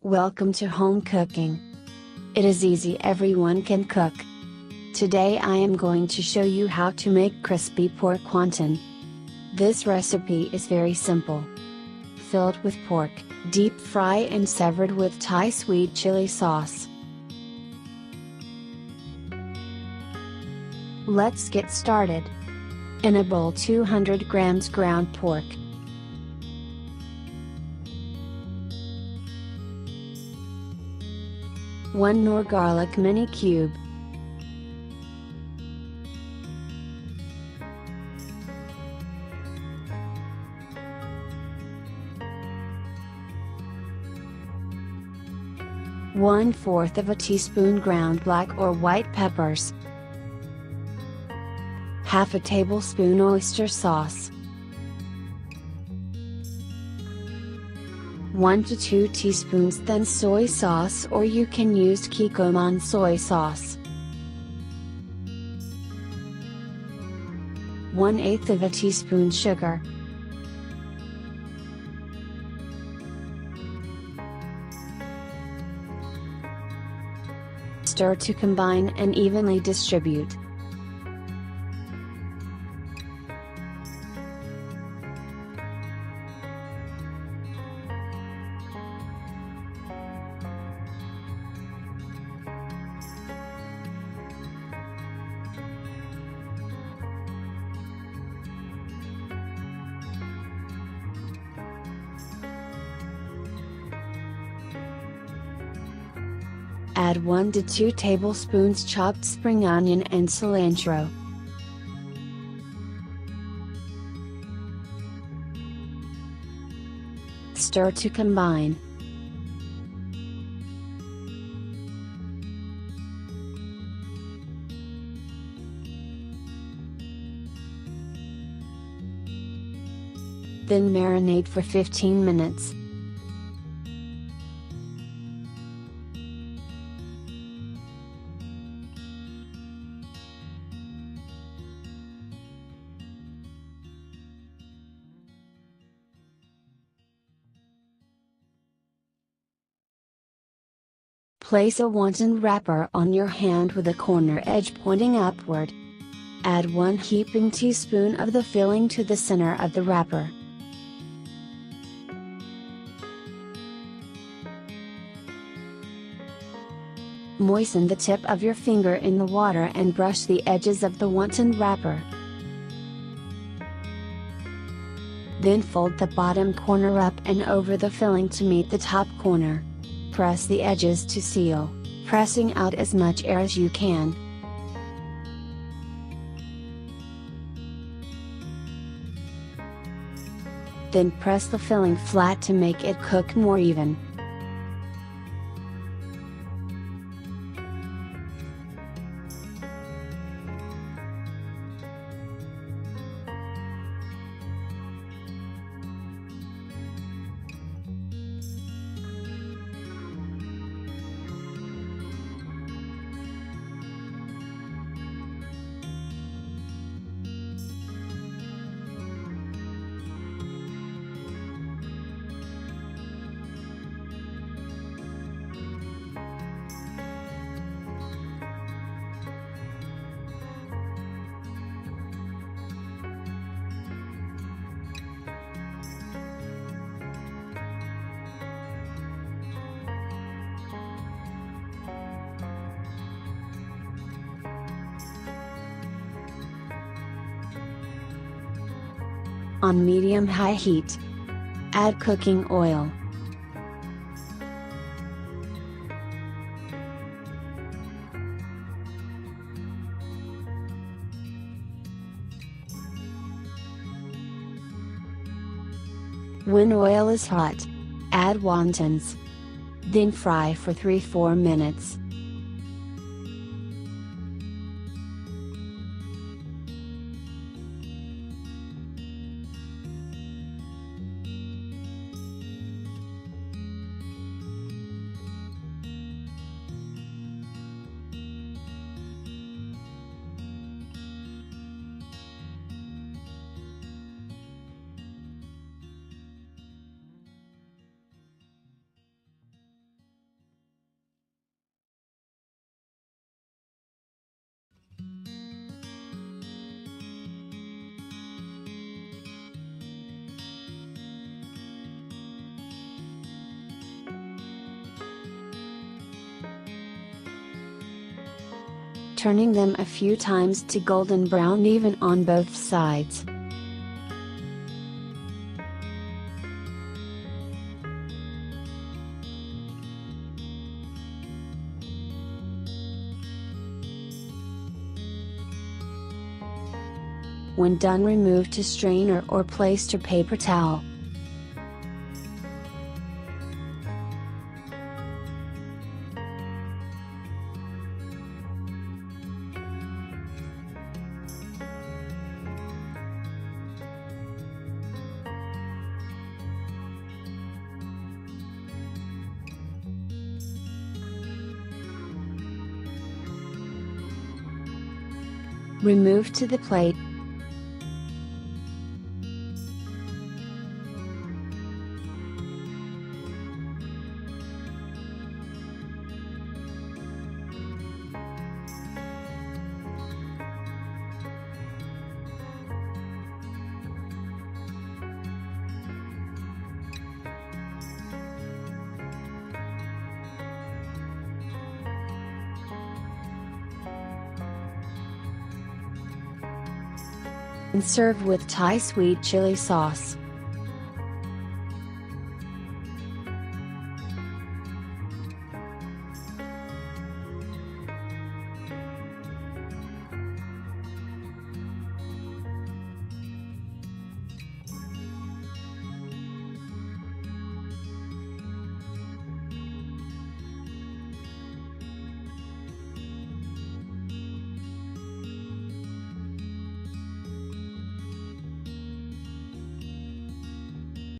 Welcome to home cooking. It is easy, everyone can cook. Today I am going to show you how to make crispy pork wonton. This recipe is very simple. Filled with pork, deep fry and severed with Thai sweet chili sauce. Let's get started. In a bowl 200 grams ground pork. 1 Knorr garlic mini cube. 1/4 of a teaspoon ground black or white peppers. Half a tablespoon oyster sauce. 1 to 2 teaspoons thin soy sauce, or you can use Kikkoman soy sauce. 1/8 of a teaspoon sugar. Stir to combine and evenly distribute. Add 1 to 2 tablespoons chopped spring onion and cilantro. Stir to combine. Then marinate for 15 minutes. Place a wonton wrapper on your hand with a corner edge pointing upward. Add 1 heaping teaspoon of the filling to the center of the wrapper. Moisten the tip of your finger in the water and brush the edges of the wonton wrapper. Then fold the bottom corner up and over the filling to meet the top corner. Press the edges to seal, pressing out as much air as you can. Then press the filling flat to make it cook more even. On medium-high heat. Add cooking oil. When oil is hot, add wontons. Then fry for 3-4 minutes. turning them a few times to golden brown even on both sides. When done, remove to strainer or place to paper towel. Remove to the plate. And serve with Thai sweet chili sauce.